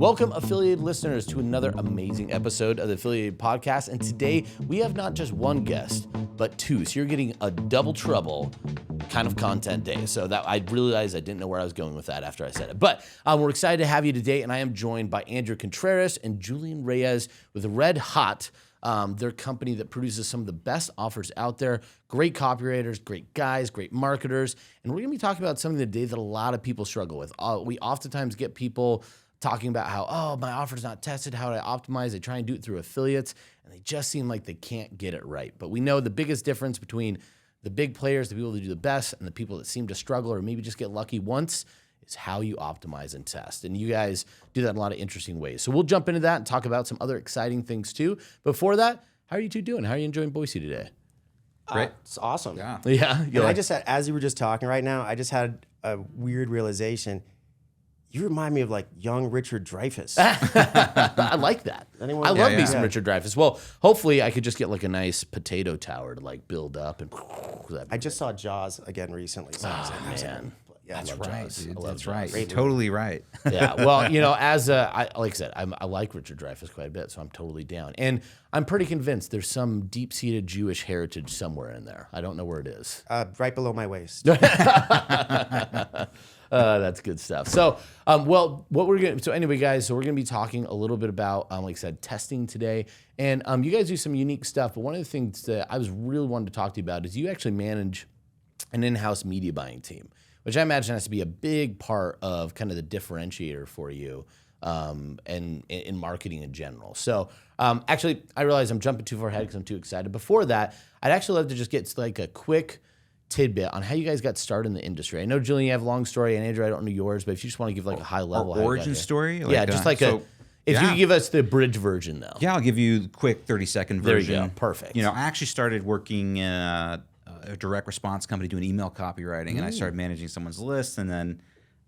Welcome, affiliated listeners, to another amazing episode of the Affiliated Podcast. And today we have not just one guest, but two. So you're getting a double trouble kind of content day. So that I realized I didn't know where I was going with that after I said it. But we're excited to have you today. And I am joined by Andrew Contreras and Julian Reyes with Red Hot. Their company that produces some of the best offers out there. Great copywriters, great guys, great marketers. And we're going to be talking about something today that a lot of people struggle with. We oftentimes get people talking about how, oh, my offer's not tested. How do I optimize? They try and do it through affiliates, and they just seem like they can't get it right. But we know the biggest difference between the big players, the people that do the best, and the people that seem to struggle or maybe just get lucky once is how you optimize and test. And you guys do that in a lot of interesting ways. So we'll jump into that and talk about some other exciting things too. Before that, how are you two doing? How are you enjoying Boise today? Great. It's awesome. Yeah. And I just had, as you were just talking right now, I just had a weird realization. You remind me of like young Richard Dreyfuss. I like that. I love me some Richard Dreyfuss. Well, hopefully I could just get like a nice potato tower to like build up. And I just saw Jaws again recently. So man. Yeah, That's right, dude. That's right. Great You're totally right. Yeah. Well, you know, as like I said, I like Richard Dreyfuss quite a bit, so I'm totally down. And I'm pretty convinced there's some deep-seated Jewish heritage somewhere in there. I don't know where it is. right below my waist. That's good stuff. So, anyway, guys, so we're going to be talking a little bit about, like I said, testing today. And you guys do some unique stuff, but one of the things that I was really wanting to talk to you about is you actually manage an in-house media buying team, which I imagine has to be a big part of kind of the differentiator for you and in marketing in general. So actually, I realize I'm jumping too far ahead because I'm too excited. Before that, I'd actually love to just get like a quick tidbit on how you guys got started in the industry. I know, Julian, you have a long story, and Andrew, I don't know yours, but if you just want to give like a high level origin story? Like, just like if you could give us the abridged version, though. Yeah, I'll give you the quick 30-second version. There you go. Perfect. You know, I actually started working in a direct response company doing email copywriting, and I started managing someone's list, and then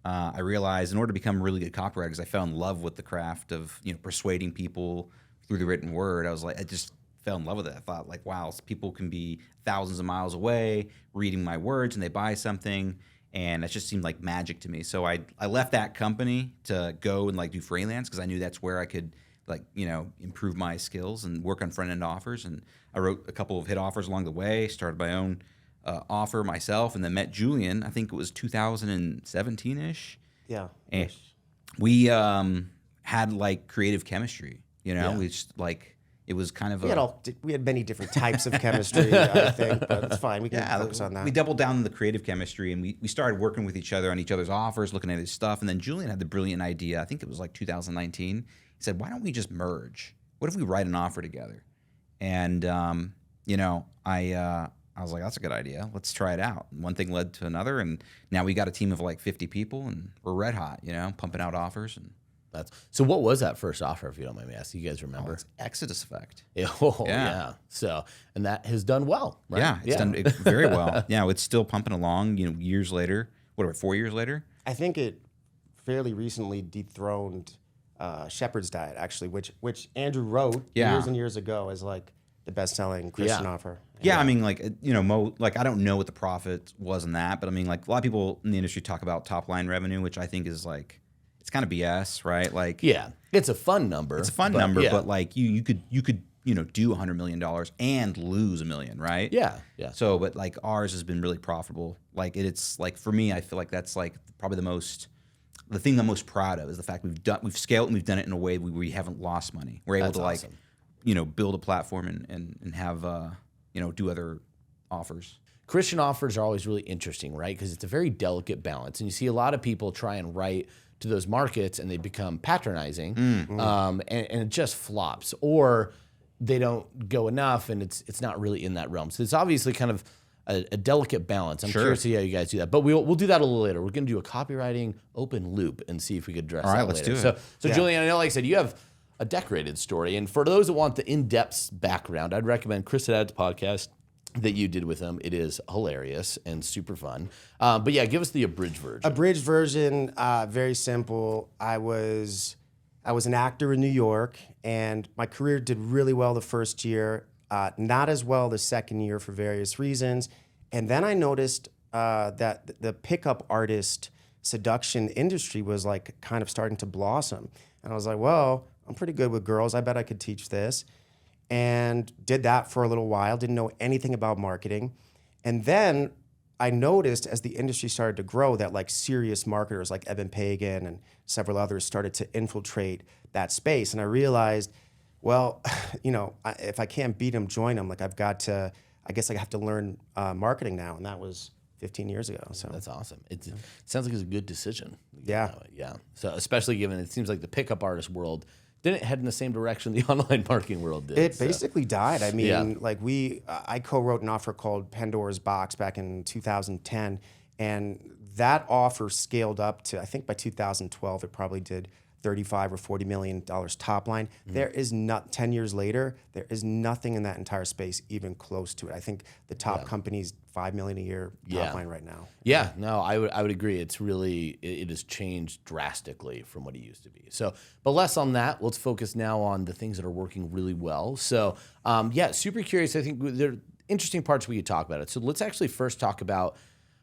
I realized in order to become a really good copywriter, because I fell in love with the craft of persuading people through the written word, I just fell in love with it. I thought like, wow, people can be thousands of miles away reading my words and they buy something, and it just seemed like magic to me. So I left that company to go and like do freelance because I knew that's where I could improve my skills and work on front-end offers. And I wrote a couple of hit offers along the way, started my own offer myself, and then met Julian. I think it was 2017-ish. Yeah. And we had like creative chemistry, we just like, it was kind of we had many different types of chemistry, I think, but it's fine. We can focus on that. We doubled down on the creative chemistry, and we started working with each other on each other's offers, looking at his stuff. And then Julian had the brilliant idea, I think it was like 2019. He said, why don't we just merge? What if we write an offer together? And, I was like, that's a good idea. Let's try it out. And one thing led to another, and now we got a team of like 50 people, and we're red hot, pumping out offers. And so what was that first offer, if you don't mind me asking? You guys remember? It's Exodus Effect. Yeah. So, and that has done well, right? Yeah, it's done very well. Yeah, it's still pumping along, years later. What are we, 4 years later? I think it fairly recently dethroned Shepherd's Diet, actually, which Andrew wrote years and years ago as like the best-selling Christian offer. Yeah, I mean, like, I don't know what the profit was in that, but I mean, like, a lot of people in the industry talk about top-line revenue, which I think is like, it's kind of BS, right? Like, yeah, it's a fun number. It's a fun number, but like you could do $100 million and lose $1 million, right? Yeah. So, but like ours has been really profitable. Like it's like, for me, I feel like that's like probably the thing I'm most proud of is the fact we've scaled and we've done it in a way where we haven't lost money. We're able to awesome. Build a platform and have do other offers. Christian offers are always really interesting, right? Because it's a very delicate balance, and you see a lot of people try and write to those markets and they become patronizing, and it just flops, or they don't go enough and it's not really in that realm. So it's obviously kind of a delicate balance. I'm curious to see how you guys do that, but we'll do that a little later. We're going to do a copywriting open loop and see if we could address that later. All right, let's do it. So Julian, I know, like I said, you have a decorated story, and for those that want the in-depth background, I'd recommend Chris Haddad's podcast that you did with him. It is hilarious and super fun. But yeah, give us the abridged version. Abridged version, very simple. I was an actor in New York, and my career did really well the first year, not as well the second year for various reasons. And then I noticed that the pickup artist seduction industry was like kind of starting to blossom. And I was like, well, I'm pretty good with girls. I bet I could teach this. And did that for a little while, didn't know anything about marketing. And then I noticed as the industry started to grow that like serious marketers like Evan Pagan and several others started to infiltrate that space. And I realized, well, if I can't beat them, join them. Like I guess I have to learn marketing now. And that was 15 years ago. So That's awesome. It sounds like it's a good decision. Yeah. Yeah. So especially given it seems like the pickup artist world didn't head in the same direction the online marketing world did. it basically died. I mean, Yeah. like I co-wrote an offer called Pandora's Box back in 2010, and that offer scaled up to, I think by 2012, it probably did 35 or 40 million dollars top line. There is not 10 years later, there is nothing in that entire space even close to it. I think the top company's 5 million a year top line right now. Yeah, no, I would agree. It's really it has changed drastically from what it used to be. So, but less on that. Let's focus now on the things that are working really well. So, super curious. I think there are interesting parts we could talk about it. So let's actually first talk about.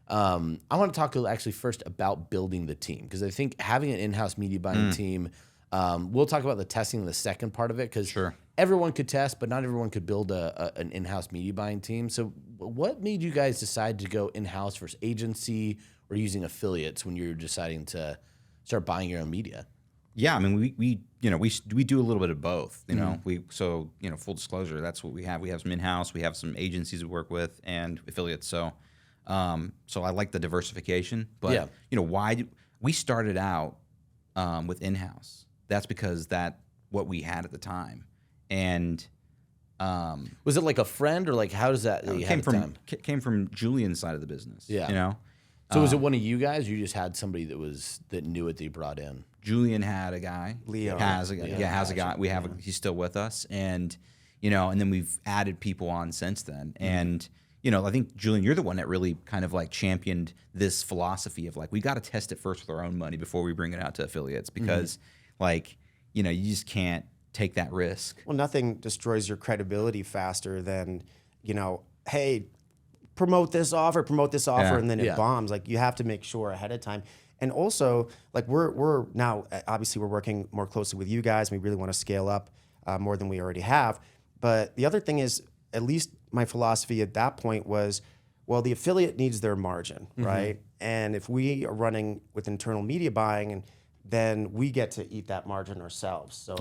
I want to talk actually first about building the team, because I think having an in-house media buying team. We'll talk about the testing in the second part of it, because everyone could test, but not everyone could build an in-house media buying team. So what made you guys decide to go in-house versus agency or using affiliates when you're deciding to start buying your own media? Yeah, I mean, we do a little bit of both. Full disclosure, that's what we have. We have some in-house, we have some agencies we work with, and affiliates. So I like the diversification. But why we started out with in-house? That's because what we had at the time. And was it like a friend, or like how does that? Came from Julian's side of the business. Yeah. So was it one of you guys? Or you just had somebody that knew it that you brought in? Julian had a guy. Leo has a guy. He's still with us, and and then we've added people on since then. And I think Julian, you're the one that really kind of like championed this philosophy of like we got to test it first with our own money before we bring it out to affiliates, because you just can't take that risk. Well, nothing destroys your credibility faster than, hey, promote this offer, and then it bombs. Like you have to make sure ahead of time. And also, like we're now, obviously we're working more closely with you guys. We really want to scale up more than we already have. But the other thing is, at least my philosophy at that point was, well, the affiliate needs their margin, right? And if we are running with internal media buying, and then we get to eat that margin ourselves. So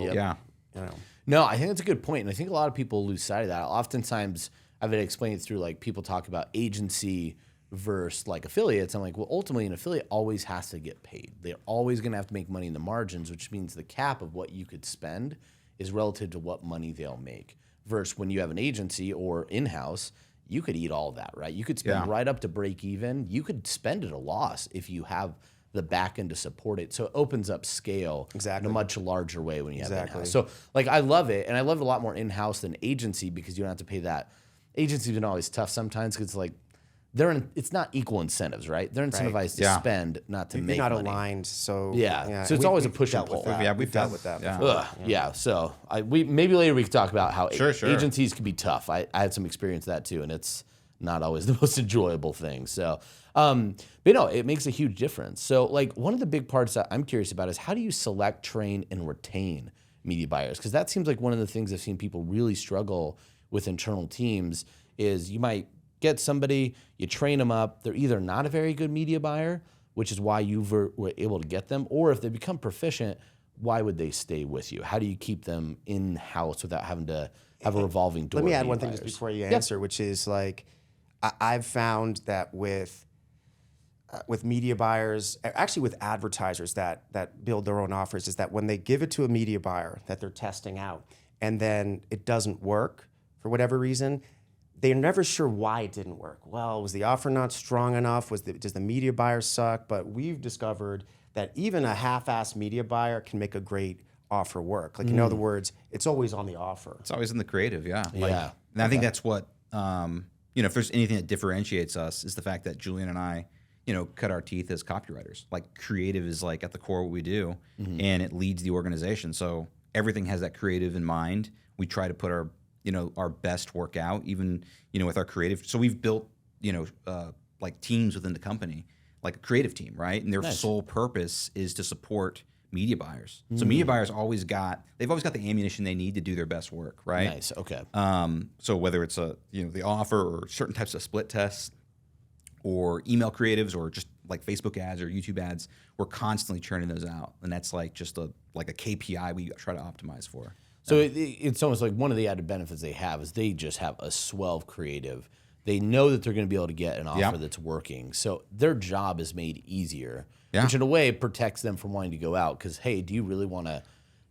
No, I think that's a good point, and I think a lot of people lose sight of that. Oftentimes, I've been explaining it through like people talk about agency versus like affiliates. I'm like, well, ultimately, an affiliate always has to get paid. They're always going to have to make money in the margins, which means the cap of what you could spend is relative to what money they'll make. Versus when you have an agency or in-house, you could eat all of that, right? You could spend right up to break even. You could spend at a loss if you have the back end to support it. So it opens up scale in a much larger way when you have in-house. So like I love it, and I love it a lot more in-house than agency, because you don't have to pay that. Agency's been always tough sometimes, because like it's not equal incentives, right? They're incentivized to spend, not to make money. You're not aligned, so so it's always a push and pull. We've dealt with that before. So maybe later we can talk about how Sure. agencies can be tough. I had some experience with that too, and it's not always the most enjoyable thing. So, but it makes a huge difference. So like one of the big parts that I'm curious about is how do you select, train, and retain media buyers? Because that seems like one of the things I've seen people really struggle with internal teams is you might get somebody, you train them up, they're either not a very good media buyer, which is why you were able to get them, or if they become proficient, why would they stay with you? How do you keep them in-house without having to have a revolving door? Let me add one thing just before you answer, which is like, I've found that with media buyers, actually with advertisers that build their own offers, is that when they give it to a media buyer that they're testing out, and then it doesn't work for whatever reason, they're never sure why it didn't work. Well, was the offer not strong enough? Does the media buyer suck? But we've discovered that even a half-assed media buyer can make a great offer work. Like in other words, it's always on the offer. It's always in the creative, And I think that's what if there's anything that differentiates us is the fact that Julian and I, cut our teeth as copywriters. Like creative is like at the core of what we do, and it leads the organization. So everything has that creative in mind. We try to put our best work out, even, with our creative. So we've built, like teams within the company, like a creative team, right? And their sole purpose is to support media buyers. So media buyers they've always got the ammunition they need to do their best work, right? Nice. Okay. So whether it's the offer or certain types of split tests or email creatives or just like Facebook ads or YouTube ads, we're constantly churning those out, and that's like just a KPI we try to optimize for. So it's almost like one of the added benefits they have is they just have a swell of creative. They know that they're going to be able to get an offer that's working. So their job is made easier, which in a way protects them from wanting to go out because, hey, do you really want to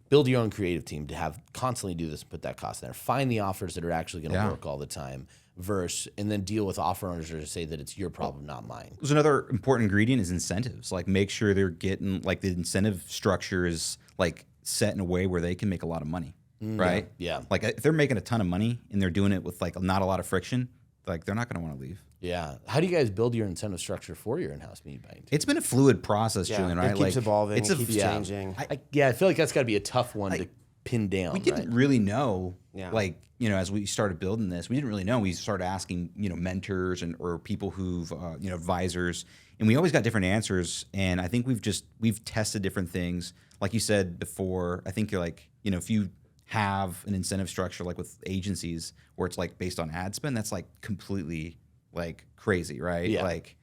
build your own creative team to have constantly do this and put that cost in there? Find the offers that are actually going to work all the time and then deal with offer owners to say that it's your problem, not mine. There's another important ingredient is incentives. Like make sure they're getting like the incentive structure is like set in a way where they can make a lot of money, right? Yeah. Like if they're making a ton of money and they're doing it with like not a lot of friction, like they're not going to want to leave. Yeah. How do you guys build your incentive structure for your in-house media buying team? It's been a fluid process, Julian, right? It keeps evolving. It keeps changing. I feel like that's got to be a tough one to pin down. We didn't really know, like, as we started building this, we didn't really know. We started asking, mentors or people who've, advisors, and we always got different answers. And I think we've tested different things. Like you said before, I think you're like, if you have an incentive structure like with agencies where it's like based on ad spend, that's like completely like crazy, right? Yeah. Like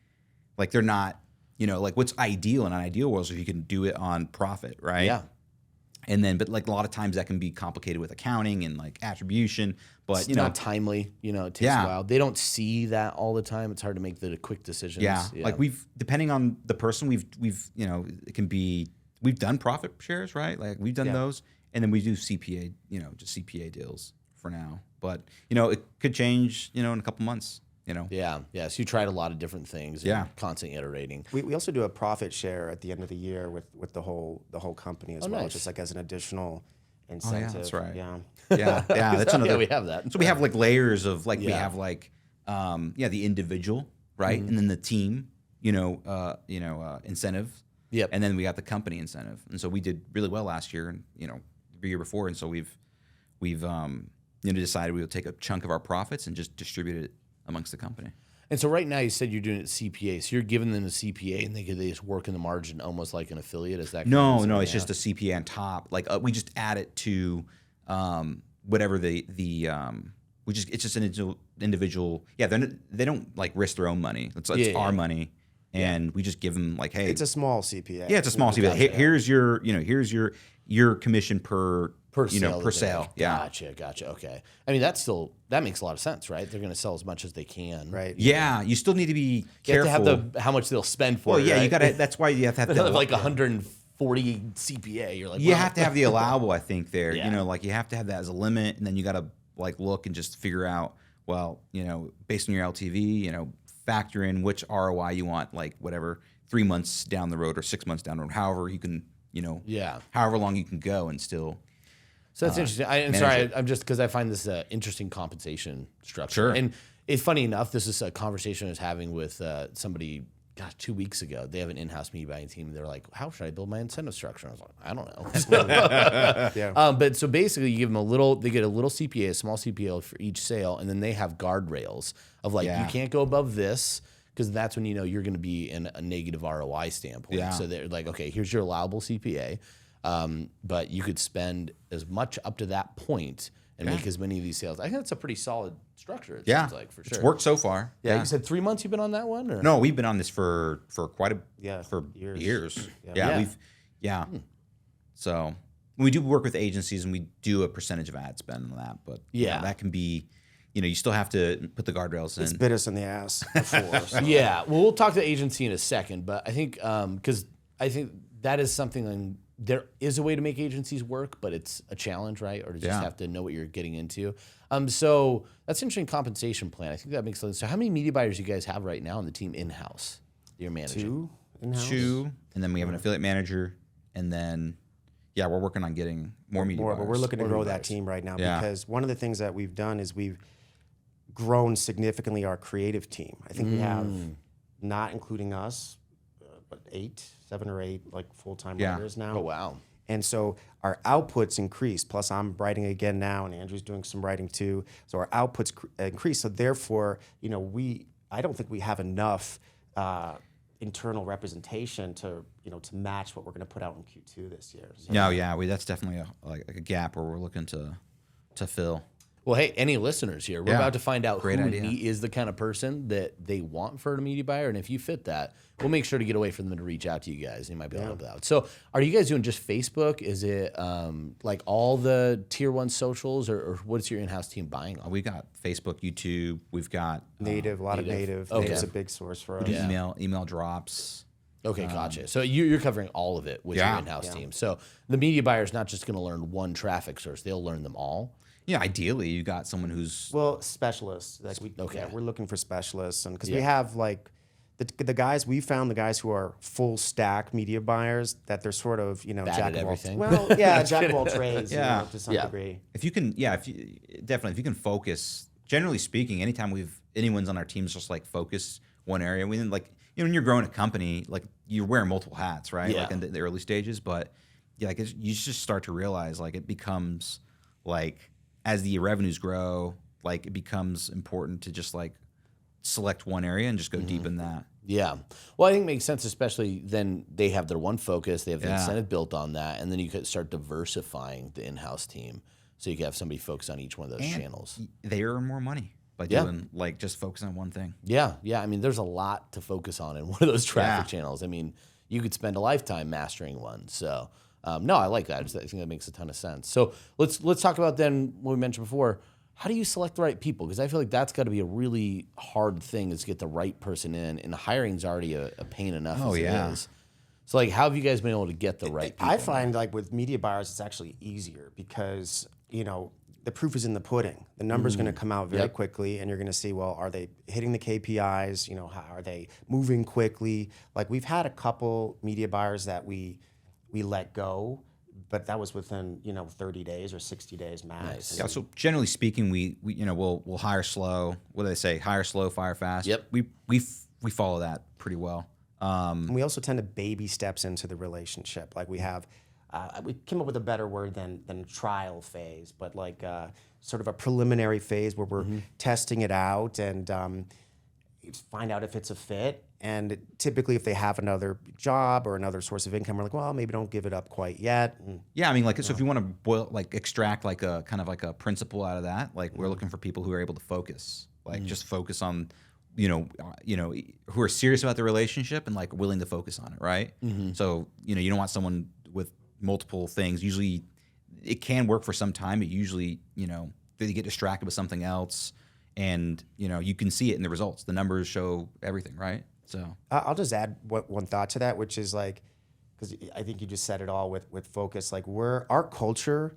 they're not, like what's ideal in an ideal world is if you can do it on profit, right? Yeah. And then, but like a lot of times that can be complicated with accounting and like attribution. But it's not timely. It takes a while. They don't see that all the time. It's hard to make the quick decisions. Yeah. Like depending on the person, we've it can be we've done profit shares, right? Like we've done those, and then we do CPA, just CPA deals for now. But it could change, in a couple months. Yeah. So you tried a lot of different things. And constantly iterating. We also do a profit share at the end of the year with the whole company as well, just like as an additional incentive. Oh, yeah, that's right. Yeah. Yeah. That's another. Yeah, we have that. So we have like layers of like we have like the individual, right, and then the team, incentive. Yep. And then we got the company incentive, and so we did really well last year, and the year before, and so we've decided we will take a chunk of our profits and just distribute it amongst the company. And so right now you said you're doing it CPA, so you're giving them a CPA and they just work in the margin almost like an affiliate. Is that no? It's just a CPA on top. Like we just add it to whatever it's just an individual. Yeah, they don't like risk their own money. It's our money, and we just give them like, hey, it's a small CPA. Yeah, it's a small CPA. Here's your commission per sale. Yeah. Gotcha. Okay. I mean, that makes a lot of sense, right? They're going to sell as much as they can. Right. Yeah. You still need to be careful. You have to have how much they'll spend for it. Well, yeah, right? you got to, that's why you have to have like 140 CPA. You're like, you have to have the allowable, I think there, Yeah. Like you have to have that as a limit, and then you got to like look and just figure out, well, based on your LTV, factor in which ROI you want, like whatever, 3 months down the road or 6 months down the road, however you can, however long you can go and still. So that's interesting. I'm just because I find this interesting compensation structure. Sure. And it's funny enough, this is a conversation I was having with somebody, 2 weeks ago. They have an in-house media buying team. They're like, how should I build my incentive structure? And I was like, I don't know. But so basically you give them they get a little CPA, a small CPA for each sale, and then they have guardrails of like, you can't go above this, because that's when you're going to be in a negative ROI standpoint. Yeah. So they're like, okay, here's your allowable CPA. But you could spend as much up to that point and make as many of these sales. I think that's a pretty solid structure. It seems like, for sure. It's worked so far. Yeah. You said 3 months you've been on that one, or no? We've been on this for quite years. Yeah. So we do work with agencies, and we do a percentage of ad spend on that. But that can be. You still have to put the guardrails in. It's bit us in the ass before. So. Yeah. Well, we'll talk to the agency in a second, but I think because I think that is something. There is a way to make agencies work, but it's a challenge, right? Or to just have to know what you're getting into. So that's an interesting compensation plan. I think that makes sense. So how many media buyers do you guys have right now on the team in-house that you're managing? 2 in-house. 2, and then we have an affiliate manager, and then we're working on getting more media buyers. But we're looking to grow that team right now because one of the things that we've done is we've grown significantly our creative team. I think we have, not including us, but 7 or 8 like full-time writers now. Oh, wow. And so our outputs increase. Plus I'm writing again now, and Andrew's doing some writing too. So our outputs increase. So therefore, I don't think we have enough internal representation to to match what we're going to put out in Q2 this year. So. No, yeah, that's definitely a gap where we're looking to fill. Well, hey, any listeners here, we're Yeah. about to find out Great who idea. is the kind of person that they want for a media buyer. And if you fit that, we'll make sure to get away from them to reach out to you guys. You might be able to help out. So are you guys doing just Facebook? Is it like all the tier 1 socials or what's your in-house team buying on? We got Facebook, YouTube. We've got Native, a lot of native. Okay. Native's a big source for us. email drops. Okay, gotcha. So you're covering all of it with your Yeah. in-house team. So the media buyer is not just going to learn one traffic source. They'll learn them all. Yeah, ideally, you got someone who's Well, specialists. Like Okay. we're looking for specialists, and because we have like the guys we found, the guys who are full stack media buyers, that they're sort of Bad jack at of all. everything. Well, yeah, jack of all trades. Yeah. To some Yeah. degree. if you can, if you can focus. Generally speaking, anytime anyone's on our teams just like focus one area, we like when you're growing a company, like you're wearing multiple hats, right? Yeah. Like in the early stages, but yeah, like you just start to realize like it becomes like as the revenues grow, like it becomes important to just like select one area and just go deep in that. Yeah. Well, I think it makes sense, especially then they have their one focus, they have the Yeah. incentive built on that, and then you could start diversifying the in-house team. So you can have somebody focus on each one of those And channels. They earn more money by Yeah. doing like just focusing on one thing. Yeah. Yeah. I mean, there's a lot to focus on in one of those traffic channels. I mean, you could spend a lifetime mastering one. So, no, I like that. I think that makes a ton of sense. So let's talk about then what we mentioned before. How do you select the right people? Because I feel like that's got to be a really hard thing is to get the right person in, and hiring's already a pain enough as it is. So, like, how have you guys been able to get the right people? I find like with media buyers, it's actually easier because the proof is in the pudding. The number's going to come out very quickly, and you're going to see, well, are they hitting the KPIs? How are they moving quickly? Like we've had a couple media buyers that we let go, but that was within 30 days or 60 days max. Nice. Yeah. So generally speaking, we'll hire slow. What do they say? Hire slow, fire fast. Yep. We follow that pretty well. And we also tend to baby steps into the relationship. Like we have, we came up with a better word than trial phase, but like sort of a preliminary phase where we're testing it out and find out if it's a fit. And typically, if they have another job or another source of income, we're like, well, maybe don't give it up quite yet. And Yeah, I mean, like, so if you want to extract like a kind of like a principle out of that, like we're looking for people who are able to focus, like just focus on, who are serious about the relationship and like willing to focus on it, right? So you don't want someone with multiple things. Usually, it can work for some time, but usually, they get distracted with something else, and you can see it in the results. The numbers show everything, right? So I'll just add one thought to that, which is like, because I think you just said it all with focus. Like our culture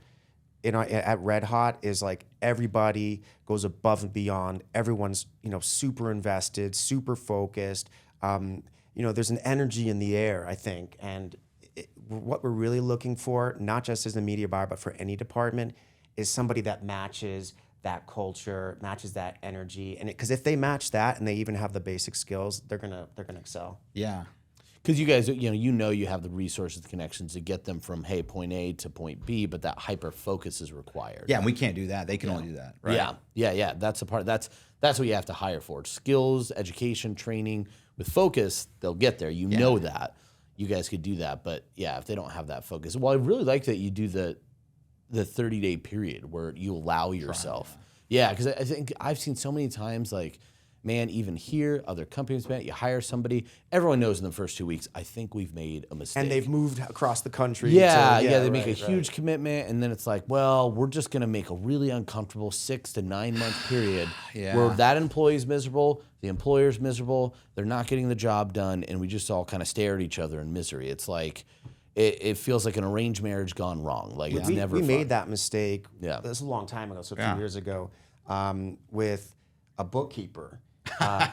at Red Hot is like everybody goes above and beyond. Everyone's super invested, super focused. There's an energy in the air, I think, and what we're really looking for, not just as a media buyer, but for any department, is somebody that matches that culture, matches that energy, and because if they match that and they even have the basic skills, they're gonna excel. yeah. Because you guys, you have the resources, the connections to get them from point A to point B, but that hyper focus is required. Yeah, and we can't do that. They can only do that, right? Yeah. That's the part. That's what you have to hire for. Skills, education, training. With focus, they'll get there. You know that. You guys could do that, but yeah, if they don't have that focus, well, I really like that you do the 30-day period where you allow yourself. Yeah, because I think I've seen so many times, like, man, even here, other companies, man, you hire somebody, everyone knows in the first 2 weeks, I think we've made a mistake. And they've moved across the country. They make a huge commitment, and then it's like, well, we're just going to make a really uncomfortable 6 to 9 month period where that employee's miserable, the employer's miserable, they're not getting the job done, and we just all kind of stare at each other in misery. It's like, it feels like an arranged marriage gone wrong. Like it's never we fun. made that mistake. Yeah. This is a long time ago, so a few years ago, with a bookkeeper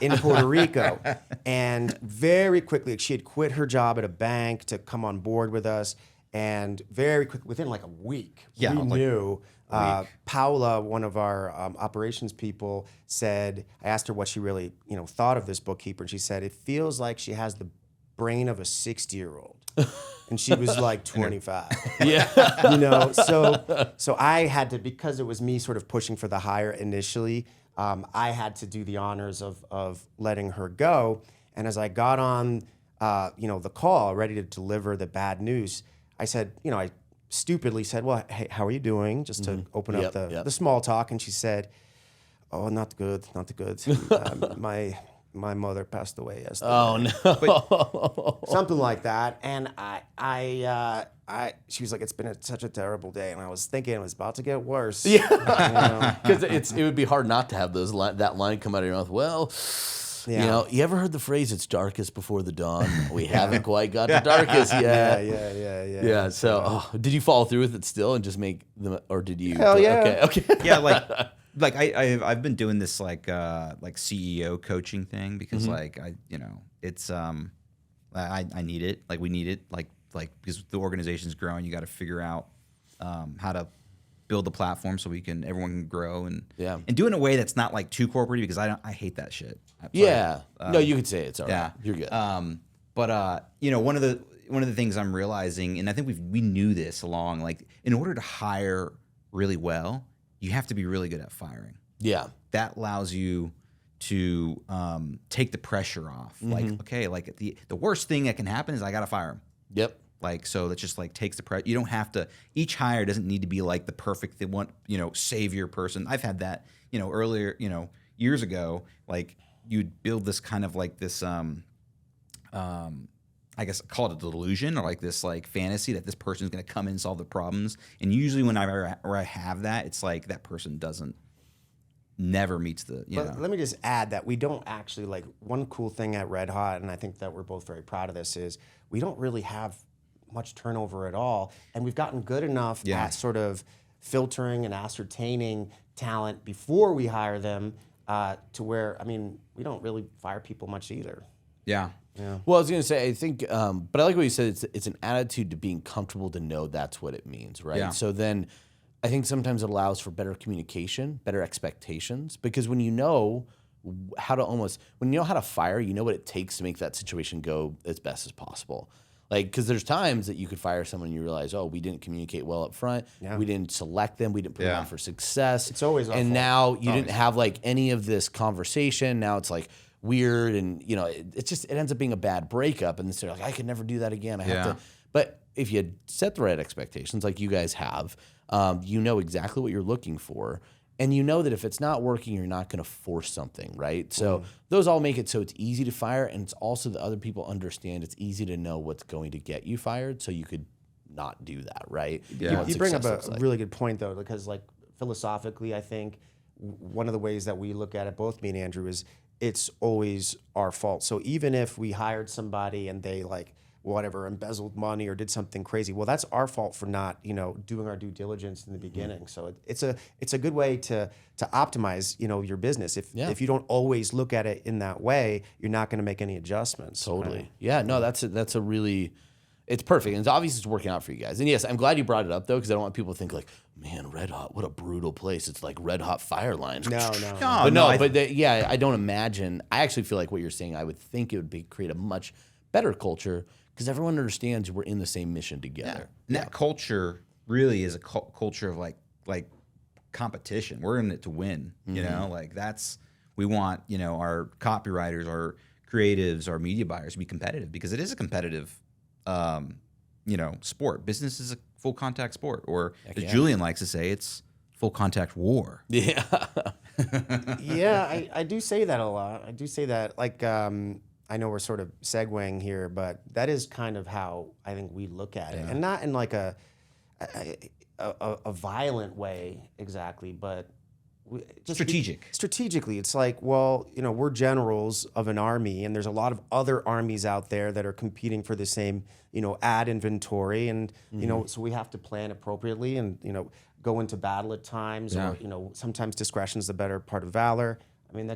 in Puerto Rico, and very quickly she had quit her job at a bank to come on board with us, and very quick, within like a week, we knew. Paula, one of our operations people, said, I asked her what she really thought of this bookkeeper, and she said it feels like she has the brain of a 60-year-old. And she was like 25. Yeah. So I had to, because it was me sort of pushing for the hire initially, I had to do the honors of letting her go. And as I got on the call, ready to deliver the bad news, I said, I stupidly said, well, hey, how are you doing? Just to open up the small talk. And she said, oh, not good. My mother passed away yesterday. Oh no. Something like that. And she was like, it's been such a terrible day. And I was thinking it was about to get worse. Yeah. Because it would be hard not to have that line come out of your mouth. Well, you ever heard the phrase, it's darkest before the dawn? We haven't quite got to darkest yet. Yeah. So did you follow through with it still and just make them, or did you? Hell yeah. Okay. Yeah, like I've been doing this like CEO coaching thing because it's I need it. Like we need it. Like because the organization's growing, you got to figure out how to build the platform so everyone can grow and do it in a way that's not like too corporate because I hate that shit. No, you could say it's all right. Yeah, You're good. But one of the things I'm realizing, and I think we knew this along, like in order to hire really well, you have to be really good at firing. Yeah, that allows you to take the pressure off. Like, okay, like the worst thing that can happen is I got to fire him. Yep. Like, so that just like takes the pressure. You don't have to. Each hire doesn't need to be like the perfect, savior person. I've had that, earlier, years ago. Like you'd build this kind of like this, I guess call it a delusion or like this like fantasy that this person's going to come in and solve the problems. And usually when I have that, it's like that person never meets the. But let me just add that we don't actually like one cool thing at Red Hot, and I think that we're both very proud of this is we don't really have much turnover at all, and we've gotten good enough at sort of filtering and ascertaining talent before we hire them to where we don't really fire people much either. Yeah. Well, I was gonna say I think, but I like what you said. It's an attitude to being comfortable to know that's what it means, right? Yeah. So then, I think sometimes it allows for better communication, better expectations, because when you know how to fire, you know what it takes to make that situation go as best as possible. Like, because there's times that you could fire someone and you realize, oh, we didn't communicate well up front. Yeah. We didn't select them. We didn't put them on for success. It's always and now you didn't have like any of this conversation. Now it's like weird, and it ends up being a bad breakup. And they're like, I could never do that again. I have to. But if you set the right expectations, like you guys have, you know exactly what you're looking for. And you know that if it's not working, you're not going to force something, right? So those all make it so it's easy to fire, and it's also that other people understand it's easy to know what's going to get you fired, so you could not do that, right? Yeah. You bring up a really good point, though, because like philosophically, I think one of the ways that we look at it, both me and Andrew, is it's always our fault. So even if we hired somebody and they like whatever, embezzled money or did something crazy, well, that's our fault for not, doing our due diligence in the beginning. So it's a good way to optimize, your business. If you don't always look at it in that way, you're not going to make any adjustments. Totally. Right? Yeah. No, that's a really, it's perfect, and it's obvious it's working out for you guys. And yes, I'm glad you brought it up though, because I don't want people to think like, man, Red Hot, what a brutal place. It's like Red Hot fire lines. No. I don't imagine. I actually feel like what you're saying. I would think it would create a much better culture, because everyone understands we're in the same mission together. Yeah. And that culture really is a culture of like competition. We're in it to win. Like we want our copywriters, our creatives, our media buyers to be competitive, because it is a competitive sport. Business is a full contact sport, or as Julian likes to say, it's full contact war. Yeah. Yeah, I do say that a lot. I do say that like. I know we're sort of segueing here, but that is kind of how I think we look at it, and not in like a violent way exactly, but just strategically. It's like, well, we're generals of an army, and there's a lot of other armies out there that are competing for the same, ad inventory, and so we have to plan appropriately, and go into battle at times, or sometimes discretion is the better part of valor. I mean,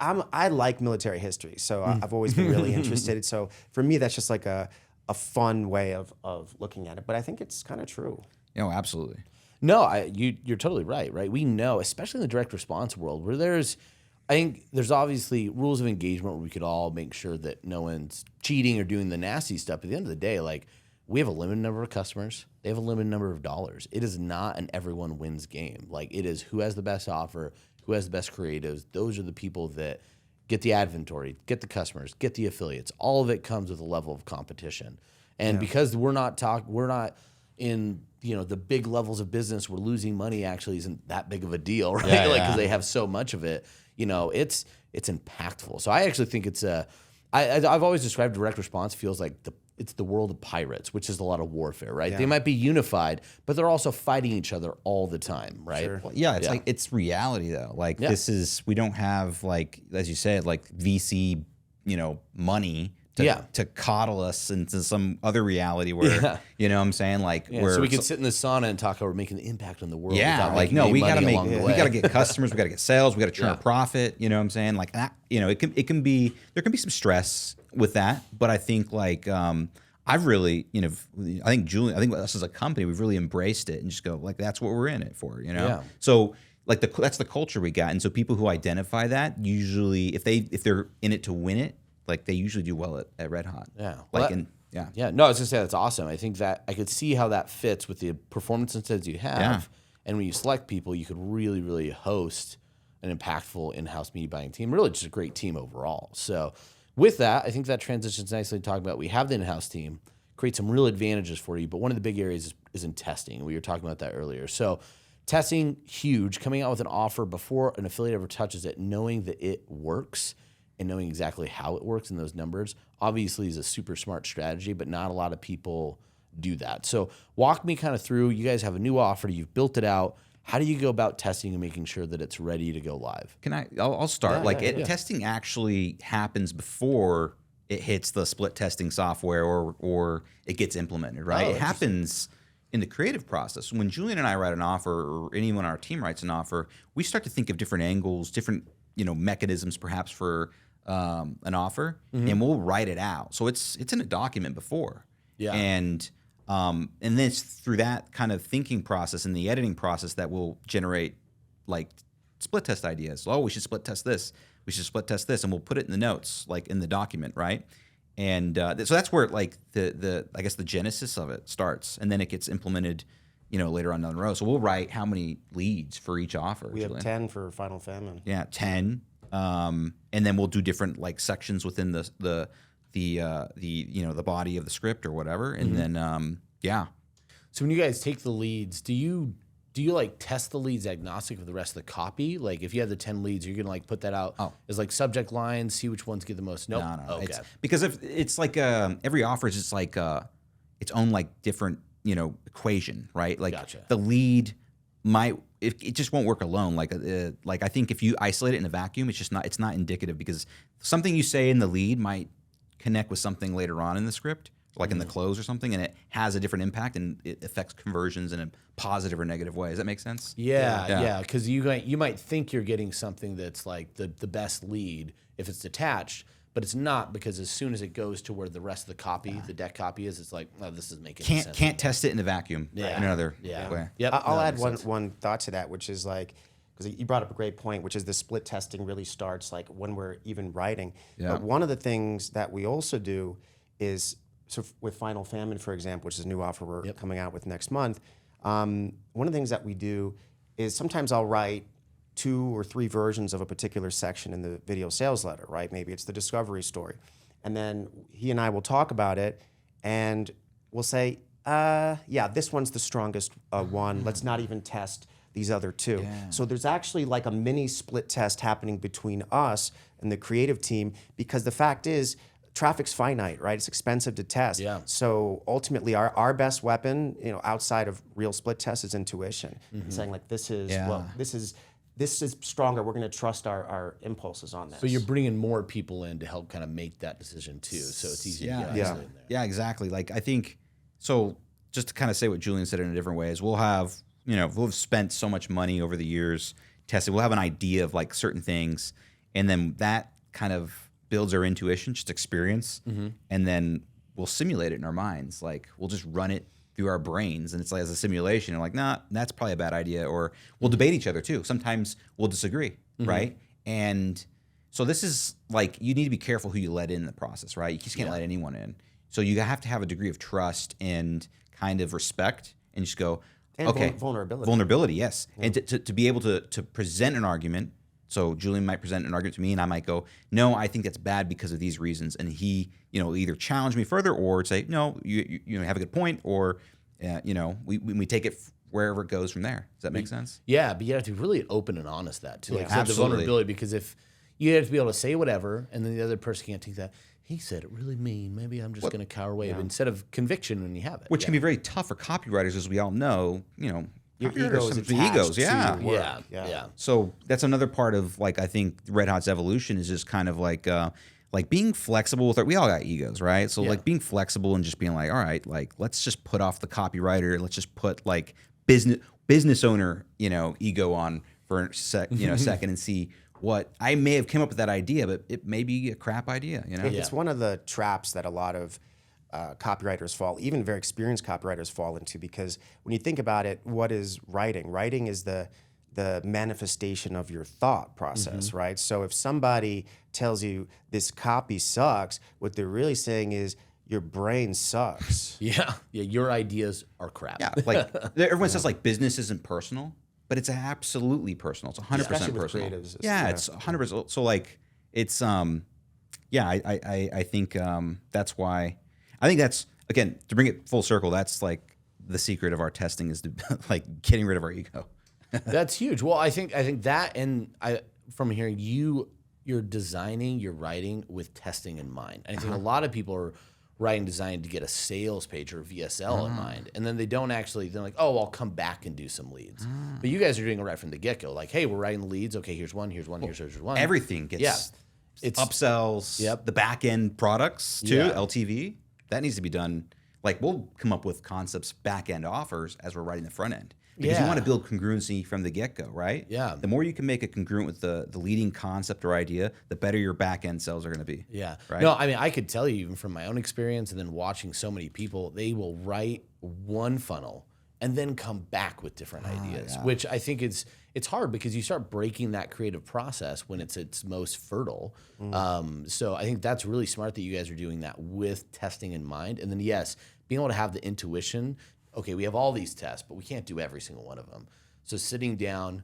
I like military history, so I've always been really interested. So for me, that's just like a fun way of looking at it. But I think it's kind of true. Absolutely. No, you're totally right. Right, we know, especially in the direct response world, where I think there's obviously rules of engagement where we could all make sure that no one's cheating or doing the nasty stuff. But at the end of the day, like, we have a limited number of customers. They have a limited number of dollars. It is not an everyone wins game. Like, it is who has the best offer, who has the best creatives. Those are the people that get the inventory, get the customers, get the affiliates. All of it comes with a level of competition. And because we're not in the big levels of business where losing money actually isn't that big of a deal, right? Yeah, Because they have so much of it. It's impactful. So I actually think I've always described direct response feels like it's the world of pirates, which is a lot of warfare, right? Yeah. They might be unified, but they're also fighting each other all the time, right? Sure. Well, yeah, it's like it's reality though. Like we don't have like, as you said, like VC, money to coddle us into some other reality where you know what I'm saying, like where so we can sit in the sauna and talk about we're making the impact on the world. yeah, without like making no, any we money along the way. we gotta get customers, we gotta get sales, we gotta turn a profit. You know what I'm saying? Like that, it can be there can be some stress with that, but I think like I've really, I think Julian, I think us as a company, we've really embraced it and just go like that's what we're in it for, Yeah. So like that's the culture we got, and so people who identify that usually if they're in it to win it, like they usually do well at Red Hot. Yeah. Like Well, Yeah, no, I was gonna say that's awesome. I think that I could see how that fits with the performance incentives you have, Yeah. and when you select people, you could really, really host an impactful in-house media buying team. Really, just a great team overall. So, with that, I think that transitions nicely to talking about we have the in-house team, create some real advantages for you. But one of the big areas is in testing. We were talking about that earlier. So, testing huge, coming out with an offer before an affiliate ever touches it, knowing that it works. And knowing exactly how it works in those numbers obviously is a super smart strategy, but not a lot of people do that. So walk me kind of through, you guys have a new offer, you've built it out. How do you go about testing and making sure that it's ready to go live? I'll start. Yeah. Testing actually happens before it hits the split testing software or it gets implemented, right? Oh, It happens in the creative process. When Julian and I write an offer or anyone on our team writes an offer, we start to think of different angles, different mechanisms perhaps for an offer, and we'll write it out. So it's in a document before, and then it's through that kind of thinking process and the editing process that will generate like split test ideas. Oh, we should split test this. We should split test this, and we'll put it in the notes, like in the document, right? And so that's where like the I guess the genesis of it starts, and then it gets implemented, later on down the road. So we'll write how many leads for each offer. We have 10 for Final Famine. Yeah, 10. And then we'll do different like sections within the body of the script or whatever, and then So when you guys take the leads, do you like test the leads agnostic of the rest of the copy? Like if you have the 10 leads, you're gonna like put that out as like subject lines, see which ones get the most. Nope. No. Okay. Because if it's like every offer is just like its own like different equation, right? Like Gotcha. the lead it just won't work alone. Like I think if you isolate it in a vacuum, it's not indicative, because something you say in the lead might connect with something later on in the script, like in the close or something, and it has a different impact and it affects conversions in a positive or negative way. Does that make sense? Yeah. Because you might think you're getting something that's like the best lead if it's detached, but it's not, because as soon as it goes to where the rest of the copy, the deck copy is, it's like, oh, this is making sense. Can't test it in a vacuum. In another way. Yep. I'll add one thought to that, which is like, because you brought up a great point, which is the split testing really starts like when we're even writing. Yeah. But one of the things that we also do is, so with Final Famine, for example, which is a new offer we're coming out with next month, one of the things that we do is sometimes I'll write 2 or 3 versions of a particular section in the video sales letter, right? Maybe it's the discovery story. And then he and I will talk about it, and we'll say, this one's the strongest one. Let's not even test these other 2. Yeah. So there's actually like a mini split test happening between us and the creative team, because the fact is, traffic's finite, right? It's expensive to test. Yeah. So ultimately, our best weapon, outside of real split tests, is intuition. Saying like, this is stronger. We're going to trust our impulses on this. So you're bringing more people in to help kind of make that decision too. So it's easy to get in there. Yeah, exactly. Like I think, so just to kind of say what Julian said in a different way is we'll have spent so much money over the years testing. We'll have an idea of like certain things, and then that kind of builds our intuition, just experience, and then we'll simulate it in our minds. Like we'll just run it through our brains, and it's like as a simulation. And like, nah, that's probably a bad idea. Or we'll debate each other too. Sometimes we'll disagree, right? And so this is like, you need to be careful who you let in the process, right? You just can't let anyone in. So you have to have a degree of trust and kind of respect, and just go, and okay, vulnerability. Vulnerability, yes. And to be able to present an argument So Julian might present an argument to me, and I might go, no, I think that's bad because of these reasons. And he, either challenge me further or say, no, you have a good point, or we take it wherever it goes from there. Does that make sense? Yeah, but you have to be really open and honest that too. Like the Absolutely. vulnerability, because if you have to be able to say whatever, and then the other person can't take that. He said it really mean. Maybe I'm just going to cower away instead of conviction when you have it. Which can be very tough for copywriters, as we all know. Your ego ego is the egos, attached to your work. Yeah. So that's another part of I think Red Hot's evolution is just kind of like being flexible with it. We all got egos, right? So being flexible and just being like, all right, let's just put off the copywriter. Let's just put business owner, ego on for a second and see what I may have come up with that idea, but it may be a crap idea. It's one of the traps that a lot of copywriters fall, even very experienced copywriters fall into, because when you think about it, what is writing? Writing is the manifestation of your thought process, right? So if somebody tells you this copy sucks, what they're really saying is your brain sucks. Yeah. Your ideas are crap. Yeah, everyone says business isn't personal, but it's absolutely personal. It's 100% Especially with personal. creatives. Yeah, it's 100%. So it's I think that's why I think that's, again, to bring it full circle, that's the secret of our testing is to getting rid of our ego. That's huge. Well, I think that, and from hearing you're designing, you're writing with testing in mind. And I think a lot of people are writing design to get a sales page or a VSL in mind, and then they don't actually. They're like, oh, I'll come back and do some leads. But you guys are doing it right from the get go. Like, hey, we're writing leads. Okay, here's one. Here's one. Here's one. Everything gets It's upsells. Yep. The back end products too. Yeah. LTV that needs to be done. We'll come up with concepts back end offers as we're writing the front end. Because you want to build congruency from the get-go, right? Yeah. The more you can make it congruent with the leading concept or idea, the better your back-end sales are going to be. Yeah. Right? No, I mean, I could tell you even from my own experience and then watching so many people, they will write one funnel and then come back with different ideas, which I think it's hard because you start breaking that creative process when it's its most fertile. So I think that's really smart that you guys are doing that with testing in mind. And then, yes, being able to have the intuition. Okay, we have all these tests, but we can't do every single one of them. So sitting down,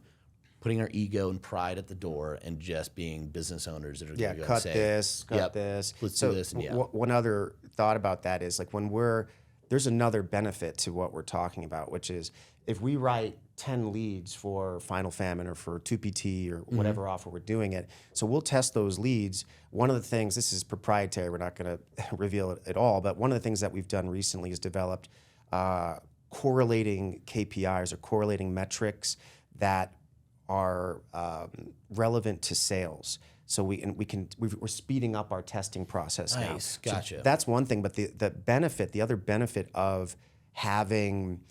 putting our ego and pride at the door, and just being business owners that are going to go cut and say, this, cut this. Let's do this. And one other thought about that is there's another benefit to what we're talking about, which is if we write 10 leads for Final Famine or for 2PT or whatever offer we're doing it, so we'll test those leads. One of the things, this is proprietary, we're not going to reveal it at all, but one of the things that we've done recently is developed correlating KPIs or correlating metrics that are relevant to sales. So we're speeding up our testing process now. Nice, gotcha. So that's one thing, but the other benefit of having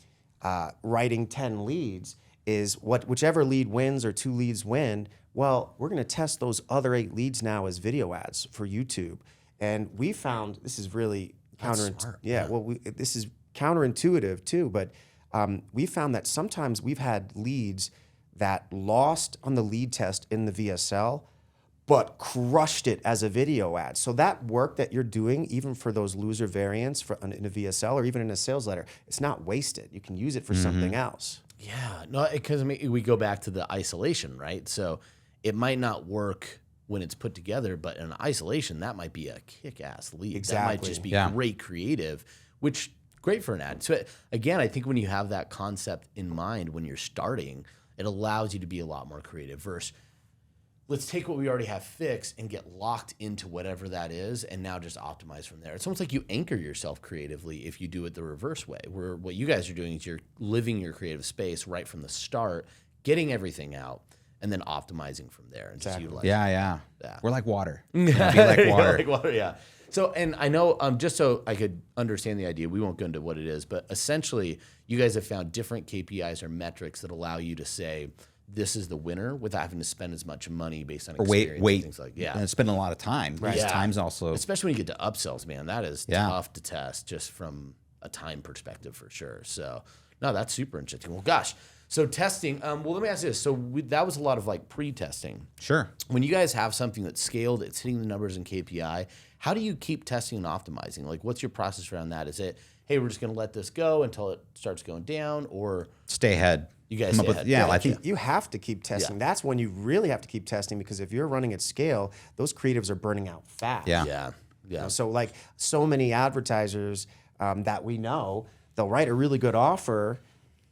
writing 10 leads is whichever lead wins or 2 leads win. Well, we're going to test those other 8 leads now as video ads for YouTube, and we found this is really counterintuitive. Yeah, well, this is counterintuitive too, but we found that sometimes we've had leads that lost on the lead test in the VSL, but crushed it as a video ad. So that work that you're doing, even for those loser variants in a VSL or even in a sales letter, it's not wasted. You can use it for something else. Yeah, no, because we go back to the isolation, right? So it might not work when it's put together, but in isolation, that might be a kick-ass lead. Exactly. That might just be great creative, which great for an ad. So again, I think when you have that concept in mind when you're starting, it allows you to be a lot more creative versus let's take what we already have fixed and get locked into whatever that is and now just optimize from there. It's almost like you anchor yourself creatively if you do it the reverse way, where what you guys are doing is you're living your creative space right from the start, getting everything out, and then optimizing from there and just utilizing. Yeah. We're like water. Be like water. Like water, yeah. So, and I know, just so I could understand the idea, we won't go into what it is, but essentially, you guys have found different KPIs or metrics that allow you to say, this is the winner without having to spend as much money based on experience and things like and spending a lot of time. Right. Yeah. Time's also, especially when you get to upsells, man, that is tough to test just from a time perspective for sure. So, no, that's super interesting. Well, gosh. So testing, well, let me ask you this. So that was a lot of pre-testing. Sure. When you guys have something that's scaled, it's hitting the numbers in KPI, how do you keep testing and optimizing? What's your process around that? Is it, hey, we're just going to let this go until it starts going down, or stay ahead. You guys come up stay with, ahead. yeah, I Gotcha. think You have to keep testing. That's when you really have to keep testing, because if you're running at scale, those creatives are burning out fast. Yeah. Yeah. So like so many advertisers that we know, they'll write a really good offer,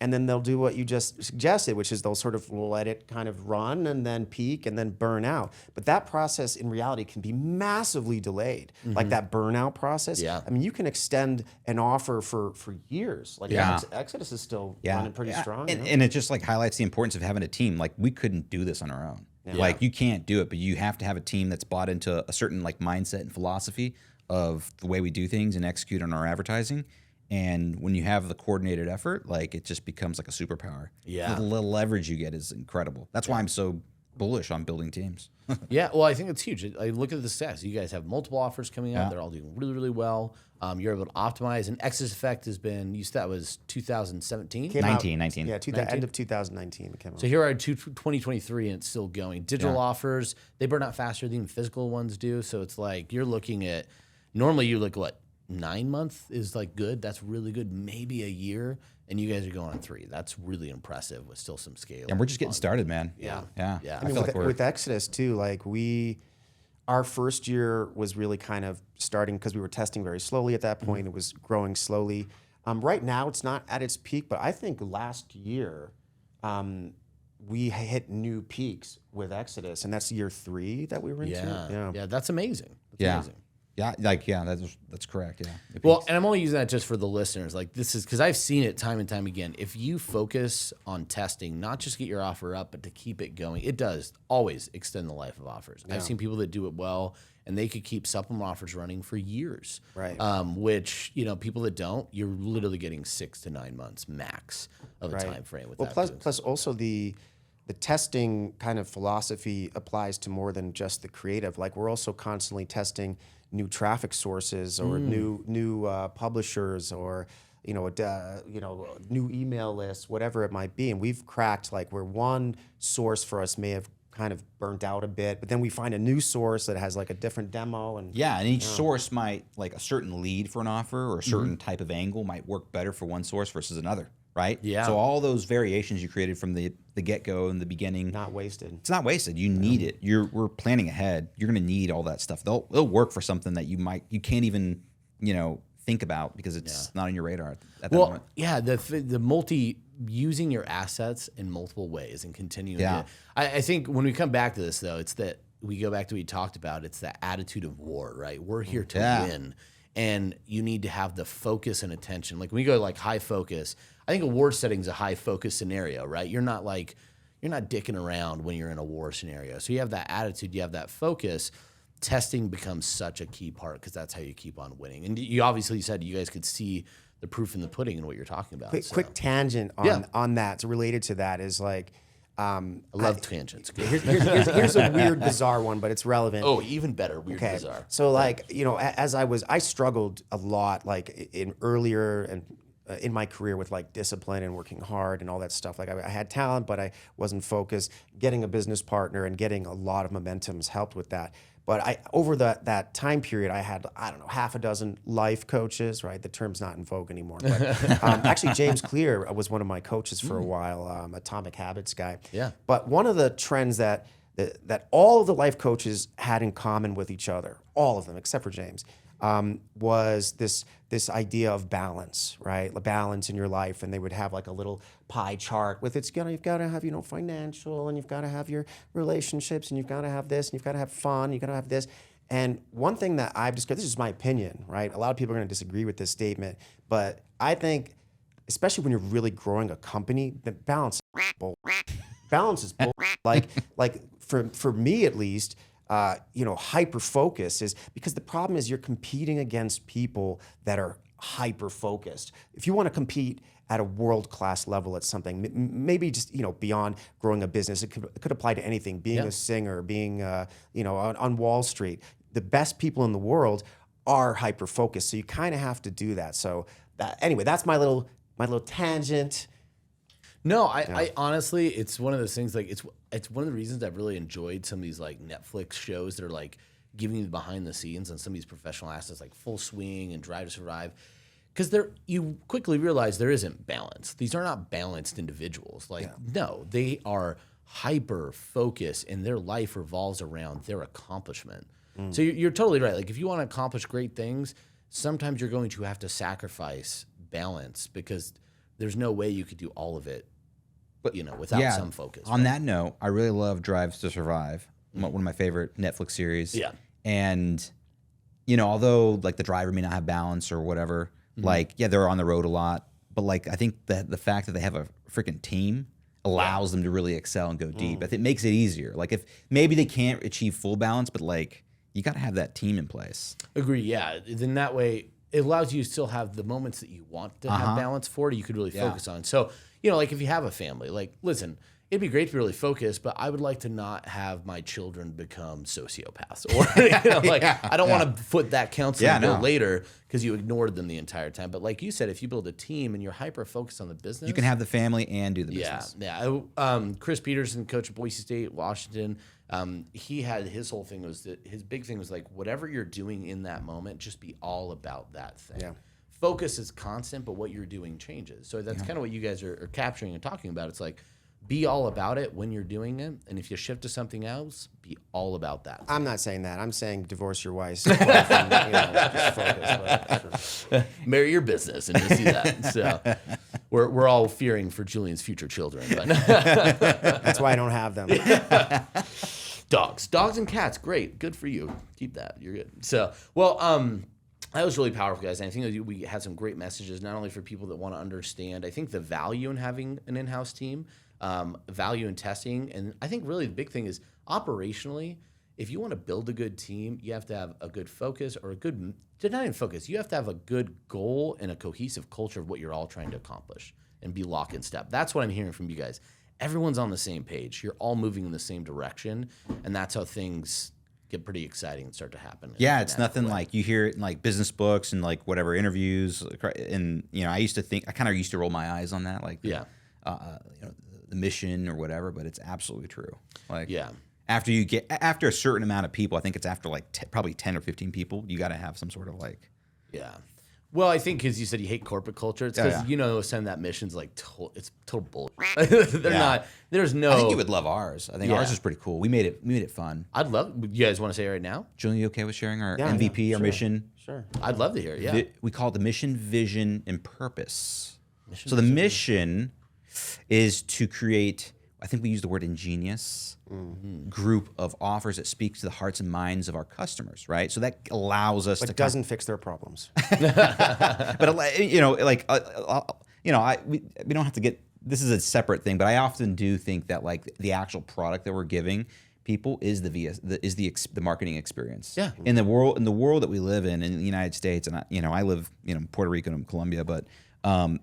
and then they'll do what you just suggested, which is they'll sort of let it kind of run and then peak and then burn out. But that process in reality can be massively delayed, like that burnout process. Yeah. I mean, you can extend an offer for years. Like Yeah. Exodus is still yeah. running pretty Yeah. strong. And it just like highlights the importance of having a team. Like we couldn't do this on our own. Like you can't do it, but you have to have a team that's bought into a certain like mindset and philosophy of the way we do things and execute on our advertising. And when you have the coordinated effort, like it just becomes like a superpower. Yeah. The leverage you get is incredible. That's why I'm so bullish on building teams. Yeah, well, I think it's huge. I look at the stats. You guys have multiple offers coming out. Yeah. They're all doing really, really well. You're able to optimize. And Exodus Effect has been, you said that was 2017? Came out- 19. Yeah, end of 2019 it came out. So here are 2023, and it's still going. Digital offers, they burn out faster than even physical ones do. So it's like you're looking at, normally you look, 9 months is like good. That's really good. Maybe a year. And you guys are going on 3. That's really impressive with still some scale. And we're just getting started, man. Yeah. Yeah. Yeah. I I mean, feel like we're with Exodus too, like our first year was really kind of starting because we were testing very slowly at that point. It was growing slowly. Right now, it's not at its peak, but I think last year we hit new peaks with Exodus, and that's year 3 that we were into. Yeah, that's amazing. That's yeah. amazing. Yeah, that's correct. Yeah. It Well, peaks. and I'm only using that just for the listeners. Like this is because I've seen it time and time again. If you focus on testing, not just get your offer up, but to keep it going, it does always extend the life of offers. I've seen people that do it well, and they could keep supplement offers running for years. Right. Which people that don't, you're literally getting 6 to 9 months max of a time frame with that. Plus also the testing kind of philosophy applies to more than just the creative. Like we're also constantly testing new traffic sources or new publishers or new email lists, whatever it might be. And we've cracked like where one source for us may have kind of burnt out a bit, but then we find a new source that has like a different demo. And and each source might, like a certain lead for an offer or a certain type of angle might work better for one source versus another, right? Yeah. So all those variations you created from the get-go in the beginning, not wasted. it's not wasted. You need it. We're planning ahead. You're going to need all that stuff. They'll work for something that you can't even, think about because it's not on your radar at that moment. Yeah, the using your assets in multiple ways and continuing. Yeah. I think when we come back to this though, it's that we go back to what we talked about. It's that attitude of war, right? We're here to win, and you need to have the focus and attention. Like when we go like high focus, I think a war setting is a high focus scenario, right? You're not dicking around when you're in a war scenario. So you have that attitude, you have that focus. Testing becomes such a key part because that's how you keep on winning. And you obviously said you guys could see the proof in the pudding in what you're talking about. Quick tangent on that. So related to that is like, I love tangents. Good. here's a weird, bizarre one, but it's relevant. Oh, even better. Weird, bizarre. So like, as I struggled a lot, like in earlier and in my career with like discipline and working hard and all that stuff. Like I had talent, but I wasn't focused. Getting a business partner and getting a lot of momentum has helped with that. But over that time period, I had, I don't know, half a dozen life coaches, right? The term's not in vogue anymore. But actually, James Clear was one of my coaches for a while, Atomic Habits guy. Yeah. But one of the trends that all of the life coaches had in common with each other, all of them except for James, was this idea of balance, right? The balance in your life, and they would have like a little pie chart with you've got to have financial, and you've got to have your relationships, and you've got to have this, and you've got to have fun, you've got to have this. And one thing that I've discovered, this is my opinion, right? A lot of people are going to disagree with this statement, but I think, especially when you're really growing a company, the balance is bull. Balance is bull. Like for me at least. Hyper focus is because the problem is you're competing against people that are hyper focused. If you want to compete at a world-class level at something, maybe just beyond growing a business, it could apply to anything. Being a singer, being on Wall Street, the best people in the world are hyper focused. So you kind of have to do that. So anyway, that's my little tangent. No, I honestly, it's one of those things. Like it's one of the reasons I've really enjoyed some of these like Netflix shows that are like giving you the behind the scenes on some of these professional assets, like Full Swing and Drive to Survive, because you quickly realize there isn't balance. These are not balanced individuals. Like, no, they are hyper focused and their life revolves around their accomplishment. So you're totally right. Like, if you want to accomplish great things, sometimes you're going to have to sacrifice balance because there's no way you could do all of it, without some focus. On that note, I really love Drive to Survive, one of my favorite Netflix series. Yeah. And, although like the driver may not have balance or whatever, like, they're on the road a lot, but like, I think that the fact that they have a freaking team allows them to really excel and go deep. I think it makes it easier. Like, if maybe they can't achieve full balance, but like, you got to have that team in place. Agree. Yeah. Then that way it allows you to still have the moments that you want to have balance for, you could really focus on. So, like if you have a family, like, listen, it'd be great to be really focused, but I would like to not have my children become sociopaths or, I don't want to foot that counseling bill later because you ignored them the entire time. But like you said, if you build a team and you're hyper focused on the business, you can have the family and do the business. Chris Peterson, coach at Boise State, Washington, he had his whole thing was that his big thing was like, whatever you're doing in that moment, just be all about that thing. Yeah. Focus is constant, but what you're doing changes. So that's kind of what you guys are capturing and talking about. It's like, be all about it when you're doing it, and if you shift to something else, be all about that. I'm not saying that. I'm saying divorce your wife. Just focus. Sure. Marry your business and just do that. So we're all fearing for Julian's future children, but that's why I don't have them. Dogs and cats, great, good for you. Keep that. You're good. So that was really powerful, guys. And I think that we had some great messages, not only for people that want to understand, I think the value in having an in-house team, value in testing. And I think really the big thing is operationally, if you want to build a good team, you have to have a good focus or not even focus, you have to have a good goal and a cohesive culture of what you're all trying to accomplish and be lock in step. That's what I'm hearing from you guys. Everyone's on the same page. You're all moving in the same direction. And that's how things get pretty exciting and start to happen. Yeah, it's nothing like you hear it in like business books and like whatever interviews. And I used to roll my eyes on that, like the mission or whatever. But it's absolutely true. Like after a certain amount of people, I think it's after like probably 10 or 15 people, you got to have some sort of like Well, I think because you said you hate corporate culture, it's because some of that mission's like it's total bullshit. Not. There's no. I think you would love ours. I think ours is pretty cool. We made it fun. I'd love. You guys want to say it right now? Julian, you okay with sharing our MVP, our mission? Sure. I'd love to hear it. Yeah. We call it the mission, vision, and purpose. So the mission is to create. I think we use the word ingenious group of offers that speak to the hearts and minds of our customers, right? So that allows us but doesn't fix their problems. But we don't have to get. This is a separate thing, but I often do think that like the actual product that we're giving people is the marketing experience. Yeah. In the world that we live in the United States, and I live in Puerto Rico and Colombia, but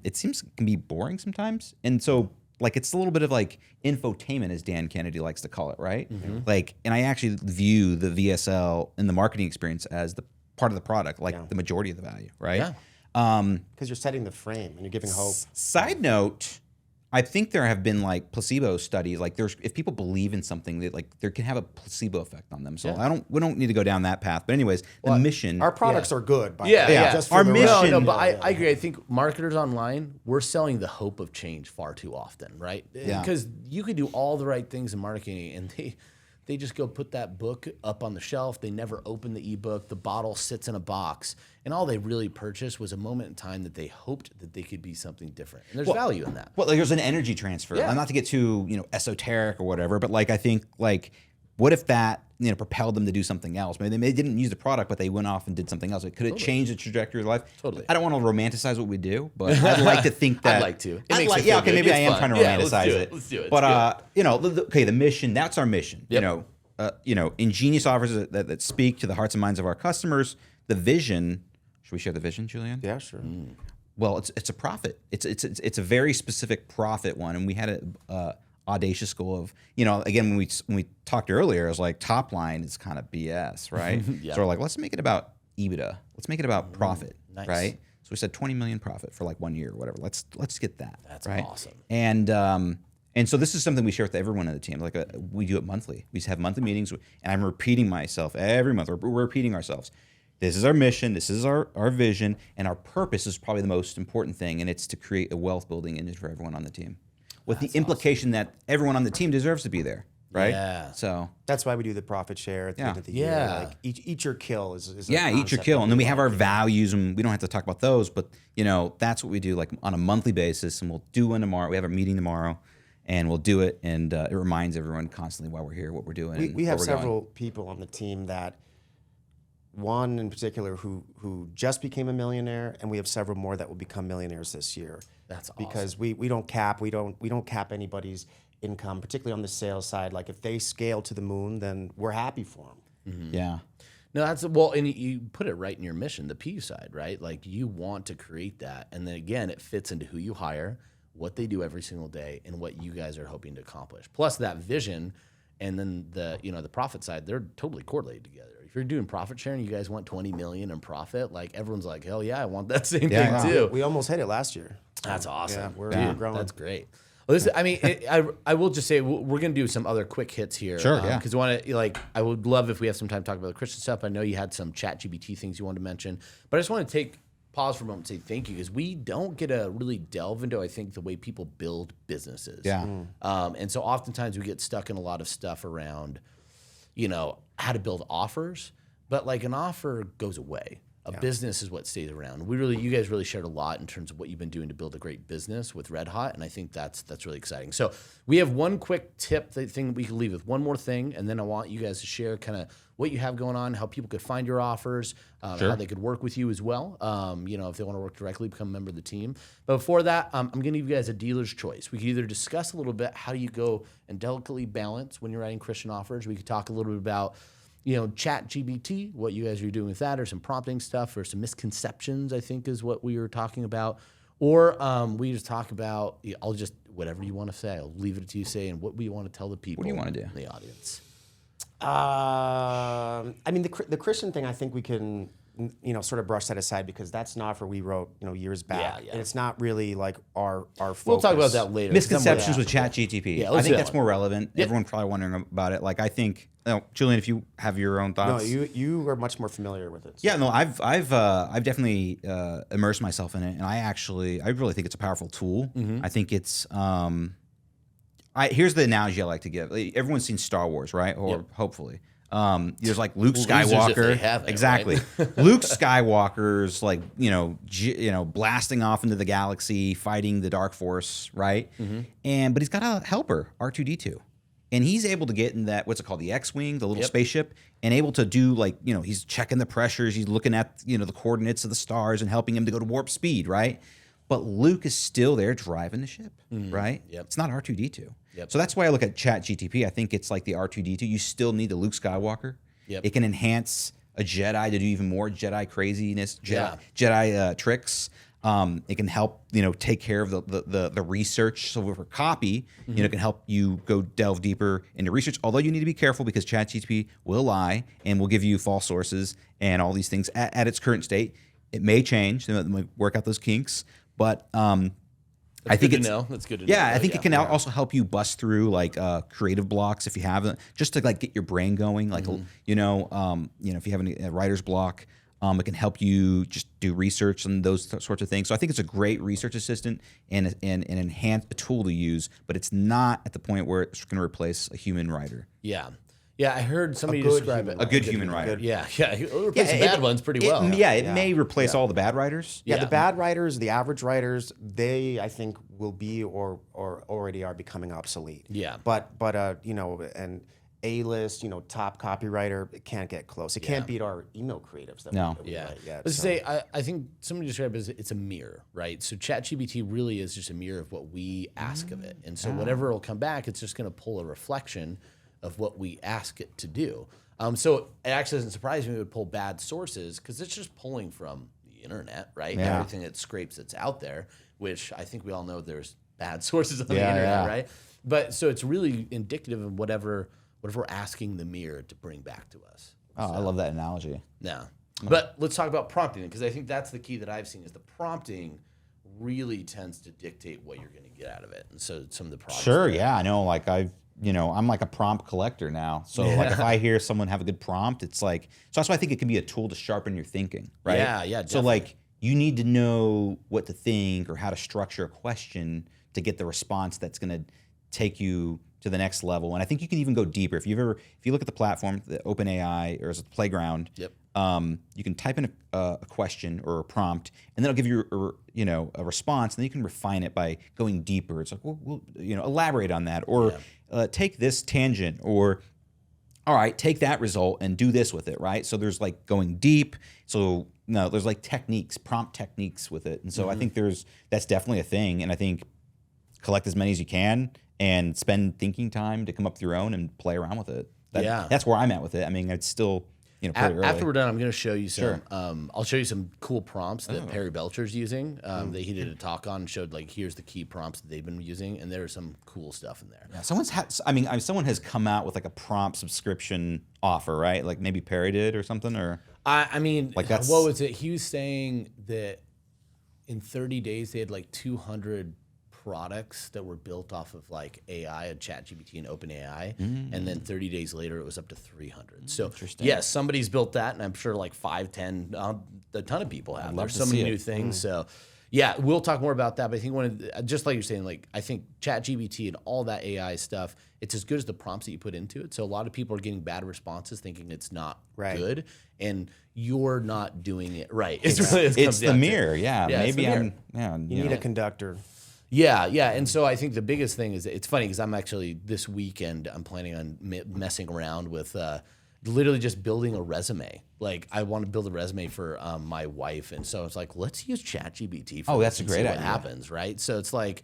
it seems can be boring sometimes, and so. Like it's a little bit of like infotainment, as Dan Kennedy likes to call it, right? Mm-hmm. Like, and I actually view the VSL and the marketing experience as the part of the product, like the majority of the value, right? Yeah. Because you're setting the frame and you're giving hope. Side note, I think there have been like placebo studies. Like if people believe in something, that like there can have a placebo effect on them. So we don't need to go down that path. But anyways, the mission. Our products are good. Just our mission. No, but I agree. I think marketers online, we're selling the hope of change far too often, right? Yeah. Because you could do all the right things in marketing, and they just go put that book up on the shelf. They never open the ebook. The bottle sits in a box. And all they really purchased was a moment in time that they hoped that they could be something different. And there's value in that. Well, there's an energy transfer. Yeah. Not to get too, esoteric or whatever, but like I think like what if that, propelled them to do something else? Maybe they didn't use the product, but they went off and did something else. Could it change the trajectory of life? Totally. I don't want to romanticize what we do, but I'd like to think that. I'd like to. Maybe I am trying to romanticize it. Let's do it. But the mission, that's our mission. Yep. Ingenious offers that speak to the hearts and minds of our customers. The vision. Should we share the vision, Julian? Yeah, sure. Well, it's a profit. It's a very specific profit one, and we had a audacious goal of again when we talked earlier, it was like top line is kind of BS, right? So we're like, let's make it about EBITDA. Let's make it about profit, right? So we said 20 million profit for like 1 year or whatever. Let's get that. That's right? awesome. And so this is something we share with everyone on the team. Like we do it monthly. We have monthly meetings, and I'm repeating myself every month. We're repeating ourselves. this is our mission, this is our vision, and our purpose is probably the most important thing, and it's to create a wealth building engine for everyone on the team. With the implication that everyone on the team deserves to be there, right? Yeah. So That's why we do the profit share at the end of the year. Yeah. Like eat your kill is eat your concept kill. that And then we have our love. values, and we don't have to talk about those, but that's what we do like on a monthly basis, and we'll do one tomorrow. We have a meeting tomorrow, and we'll do it, and it reminds everyone constantly why we're here, what we're doing. We have where we're going. several people on the team that, one in particular who just became a millionaire, and we have several more that will become millionaires this year. That's awesome. Because we don't cap anybody's income, particularly on the sales side. Like if they scale to the moon, then we're happy for them. Yeah. No, and you put it right in your mission, the P side, right? Like you want to create that. And then again, it fits into who you hire, what they do every single day, and what you guys are hoping to accomplish. Plus that vision, and then the profit side, they're totally correlated together. If you're doing profit sharing, you guys want 20 million in profit, like everyone's like, hell yeah, I want that same thing too. We almost hit it last year. That's awesome. Yeah, we're growing. That's great. Well, listen, I mean, I will just say we're going to do some other quick hits here. Sure, yeah. Because I would love if we have some time to talk about the Christian stuff. I know you had some ChatGPT things you wanted to mention, but I just want to pause for a moment and say thank you, because we don't get to really delve into, I think, the way people build businesses. Yeah. And so oftentimes we get stuck in a lot of stuff around, how to build offers, but like an offer goes away. A business is what stays around. You guys really shared a lot in terms of what you've been doing to build a great business with Red Hot, and I think that's really exciting. So we have one quick tip, thing we can leave with one more thing, and then I want you guys to share kind of what you have going on, how people could find your offers, how they could work with you as well. If they want to work directly, become a member of the team. But before that, I'm going to give you guys a dealer's choice. We could either discuss a little bit how you go and delicately balance when you're writing Christian offers. We could talk a little bit about ChatGPT, what you guys are doing with that, or some prompting stuff, or some misconceptions, I think is what we were talking about. Or we just talk about, whatever you want to say. I'll leave it to you saying what we want to tell the people. What do you want to do? In the audience. I mean, the Christian thing, I think we can, sort of brush that aside, because that's an offer we wrote, years back. Yeah. And it's not really like our focus. We'll talk about that later. Misconceptions with ChatGPT. Yeah, I let's think do that's that more relevant. Everyone probably wondering about it. Like I think, Julian, if you have your own No, thoughts. you are much more familiar with it. Yeah, no, I've definitely immersed myself in it, and I really think it's a powerful tool. I think it's here's the analogy I like to give. Everyone's seen Star Wars, right? Or hopefully. There's like Luke Losers if Skywalker. they haven't, Exactly. Luke Skywalker's like, blasting off into the galaxy, fighting the Dark Force, right? But he's got a helper, R2-D2. And he's able to get in that, what's it called, the X-Wing, the little spaceship, and able to do he's checking the pressures, he's looking at, the coordinates of the stars and helping him to go to warp speed, right? But Luke is still there driving the ship, right? Yep. It's not R2-D2. Yep. So that's why I look at ChatGPT. I think it's like the R2-D2. You still need the Luke Skywalker. Yep. It can enhance a Jedi to do even more Jedi craziness, Jedi tricks. It can help, take care of the research. So for copy, it can help you go delve deeper into research. Although you need to be careful, because ChatGPT will lie and will give you false sources and all these things at its current state. It may change. They might work out those kinks, but I think it's That's good to know. Yeah, I think it can also help you bust through creative blocks if you have them, just to get your brain going. If you have a writer's block. It can help you just do research and those sorts of things. So I think it's a great research assistant and an enhanced tool to use, but it's not at the point where it's going to replace a human writer. Yeah. Yeah, I heard somebody describe it. A good human writer. Yeah. It'll replace the bad ones pretty well. It may replace all the bad writers. Yeah, the bad writers, the average writers, they, I think, will be or already are becoming obsolete. Yeah. But an A-list, top copywriter, it can't get close. It can't beat our email creatives. That we write yet. Let's say, I think somebody described it as it's a mirror, right? So ChatGPT really is just a mirror of what we ask of it. And so whatever will come back, it's just going to pull a reflection of what we ask it to do. So it actually doesn't surprise me it would pull bad sources, because it's just pulling from the internet, right? Yeah. Everything it scrapes that's out there, which I think we all know there's bad sources on the internet, right? But so it's really indicative of whatever we're asking the mirror to bring back to us. Oh, I love that analogy. Yeah. But let's talk about prompting, because I think that's the key that I've seen is the prompting really tends to dictate what you're going to get out of it. And so some of the prompts. Sure, yeah, I know. I'm like a prompt collector now. So like if I hear someone have a good prompt, it's like, so that's why I think it can be a tool to sharpen your thinking, right? Yeah, definitely. So like you need to know what to think or how to structure a question to get the response that's going to take you to the next level. And I think you can even go deeper. If you look at the platform, the OpenAI or as a playground, Yep. You can type in a question or a prompt, and then it'll give you a response, and then you can refine it by going deeper. It's like, we'll elaborate on that, or take this tangent, or all right, take that result and do this with it, right? So there's like going deep. So no, there's like prompt techniques with it, and so I think that's definitely a thing, and I think collect as many as you can and spend thinking time to come up with your own and play around with it. That's where I'm at with it. I mean, it's still. Pretty early. After we're done, I'm going to show you some. Sure. I'll show you some cool prompts that Perry Belcher's using. That he did a talk on and showed like here's the key prompts that they've been using, and there's some cool stuff in there. Yeah, someone has come out with like a prompt subscription offer, right? Like maybe Perry did or something, or I mean, like that's what was it? He was saying that in 30 days they had like 200 products that were built off of like AI, ChatGPT and OpenAI, and then 30 days later it was up to 300. So yes, somebody's built that, and I'm sure like 5, 10, a ton of people have. There's so many new things. So yeah, we'll talk more about that. But I think just like you're saying, like I think ChatGPT and all that AI stuff, it's as good as the prompts that you put into it. So a lot of people are getting bad responses, thinking it's not good, and you're not doing it right. It's the mirror. Yeah, maybe you need a conductor. Yeah, and so I think the biggest thing is it's funny because I'm actually this weekend I'm planning on messing around with literally just building a resume. Like I want to build a resume for my wife, and so it's like let's use ChatGPT. Oh, that's a great idea. What happens, right? So it's like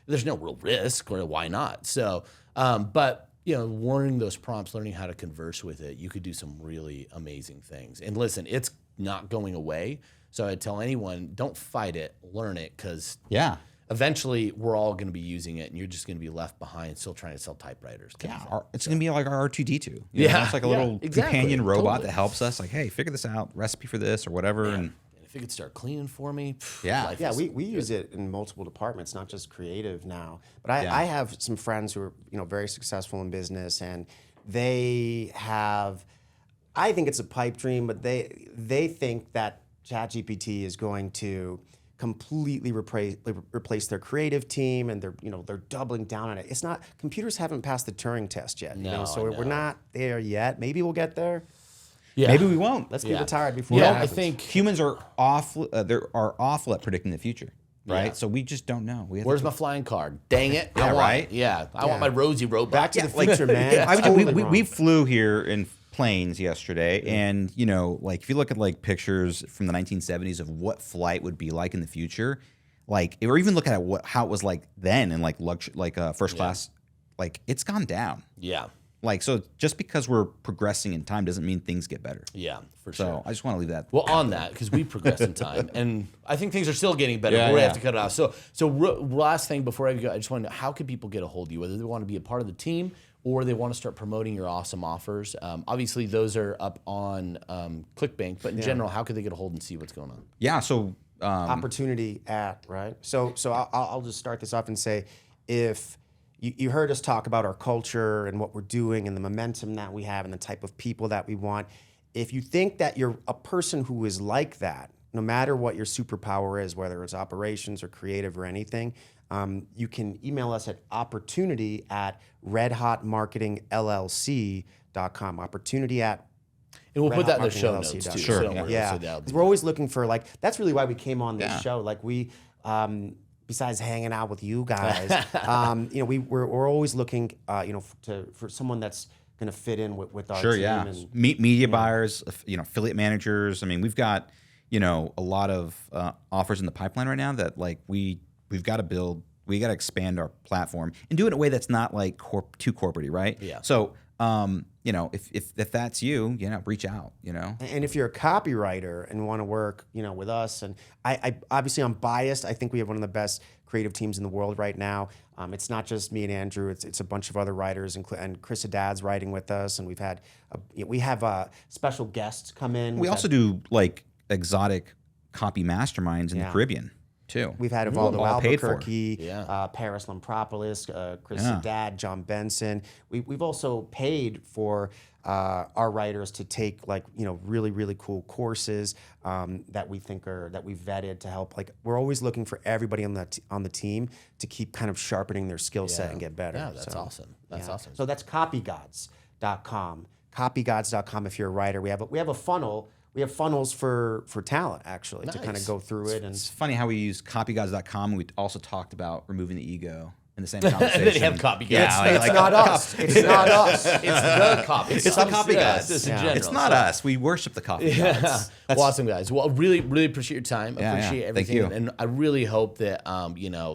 there's no real risk, or why not? So, but learning those prompts, learning how to converse with it, you could do some really amazing things. And listen, it's not going away. So I tell anyone, don't fight it, learn it, because eventually we're all going to be using it, and you're just going to be left behind still trying to sell typewriters. It's going to be like our R2D2. It's like a little companion robot that helps us. Like, hey, figure this out, recipe for this or whatever. And if it could start cleaning for me, we use it in multiple departments, not just creative now. But I have some friends who are very successful in business, and they have. I think it's a pipe dream, but they think that ChatGPT is going to completely replace their creative team, and they're doubling down on it. It's not. Computers haven't passed the Turing test yet, so we're not there yet. Maybe we'll get there. Yeah. Maybe we won't. Let's be retired before that happens. I think humans are awful. Awful at predicting the future, right? Yeah. So we just don't know. Where's my flying card? Dang it! Yeah, right. I want my Rosie robot. Back to the future, man. We flew here in planes yesterday, and like if you look at like pictures from the 1970s of what flight would be like in the future, like or even look at how it was like then in like first class, like it's gone down. Yeah. Like, so just because we're progressing in time doesn't mean things get better. Yeah, for sure. So I just want to leave that. Well, on that, because we progress in time, and I think things are still getting better. But we have to cut it off. So last thing before I go, I just want to know, how can people get a hold of you, whether they want to be a part of the team or they want to start promoting your awesome offers? Obviously, those are up on ClickBank, but in general, how could they get a hold and see what's going on? Yeah, so... opportunity at, right? So I'll just start this off and say, if... You heard us talk about our culture and what we're doing and the momentum that we have and the type of people that we want. If you think that you're a person who is like that, no matter what your superpower is, whether it's operations or creative or anything, you can email us at opportunity@redhotmarketingllc.com. Opportunity at And we'll put that in the show notes too. Sure. So because we're always looking for that's really why we came on this show. Like we. Besides hanging out with you guys, we're always looking, for someone that's going to fit in with our team. And, media buyers, affiliate managers. I mean, we've got, a lot of offers in the pipeline right now that like we've got to build. We got to expand our platform and do it in a way that's not like too corporate-y, right? Yeah. So, if that's you, reach out, And if you're a copywriter and want to work, with us, and I obviously I'm biased. I think we have one of the best creative teams in the world right now. It's not just me and Andrew. It's a bunch of other writers, and Chris Haddad's writing with us, and we have special guests come in. We also do like exotic copy masterminds in the Caribbean too. We've had Evaldo All paid for. Albuquerque, Yeah. Paris Lampropoulos, Chris Yeah. Haddad, John Benson. We've also paid for our writers to take like really really cool courses that we think that we've vetted to help. Like we're always looking for everybody on the team to keep kind of sharpening their skill set and get better. Yeah, that's awesome. That's awesome. So that's copygods.com. Copygods.com if you're a writer. We have a funnel. We have funnels for talent actually to kind of go through it. And It's funny how we use copygods.com. We also talked about removing the ego in the same And conversation. then you have copycats. Yeah, it's not us. It's not us. It's the copy. It's the copy gods. Just in general. It's not us. We worship the copy gods. Well, awesome, guys. Well, really, really appreciate your time. Yeah, Appreciate yeah. everything. Thank you. And I really hope that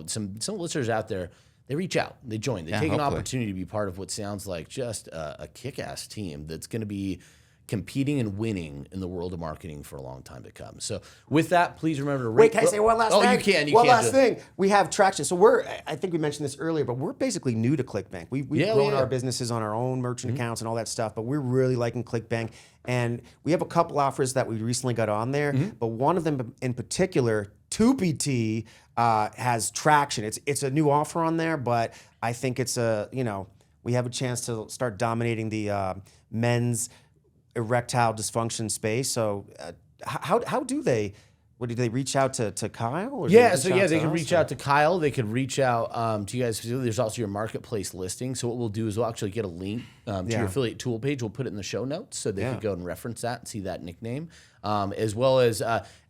some listeners out there, they reach out, they join, they take an hopefully. opportunity to be part of what sounds like just a kick-ass team that's going to be competing and winning in the world of marketing for a long time to come. So with that, please remember to rate. Wait, can I say one last thing? Oh, you can. One last thing. We have traction. So I think we mentioned this earlier, but we're basically new to ClickBank. We've grown our businesses on our own merchant accounts and all that stuff, but we're really liking ClickBank. And we have a couple offers that we recently got on there, but one of them in particular, 2PT, has traction. It's a new offer on there, but I think it's we have a chance to start dominating the men's erectile dysfunction space. So how do they? What, did they reach out to Kyle? Or Yeah, did so they can reach out to Kyle. They could reach out to you guys. There's also your marketplace listing. So what we'll do is we'll actually get a link to your affiliate tool page. We'll put it in the show notes so they can go and reference that and see that nickname. As well as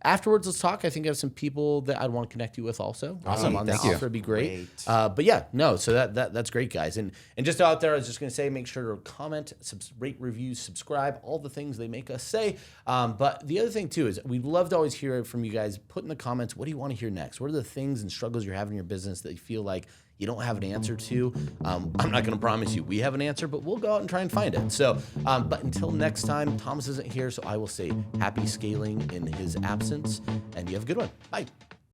afterwards, let's talk. I think I have some people that I'd want to connect you with also. Awesome. On Thank that you. offer would be great. But yeah, no. So that's great, guys. And just out there, I was just going to say, make sure to comment, rate, review, subscribe, all the things they make us say. But the other thing too is we'd love to always hear from you guys. Put in the comments, what do you want to hear next? What are the things and struggles you're having in your business that you feel like you don't have an answer to? I'm not going to promise you we have an answer, but we'll go out and try and find it. So, but until next time, Thomas isn't here, so I will say happy scaling in his absence, and you have a good one. Bye.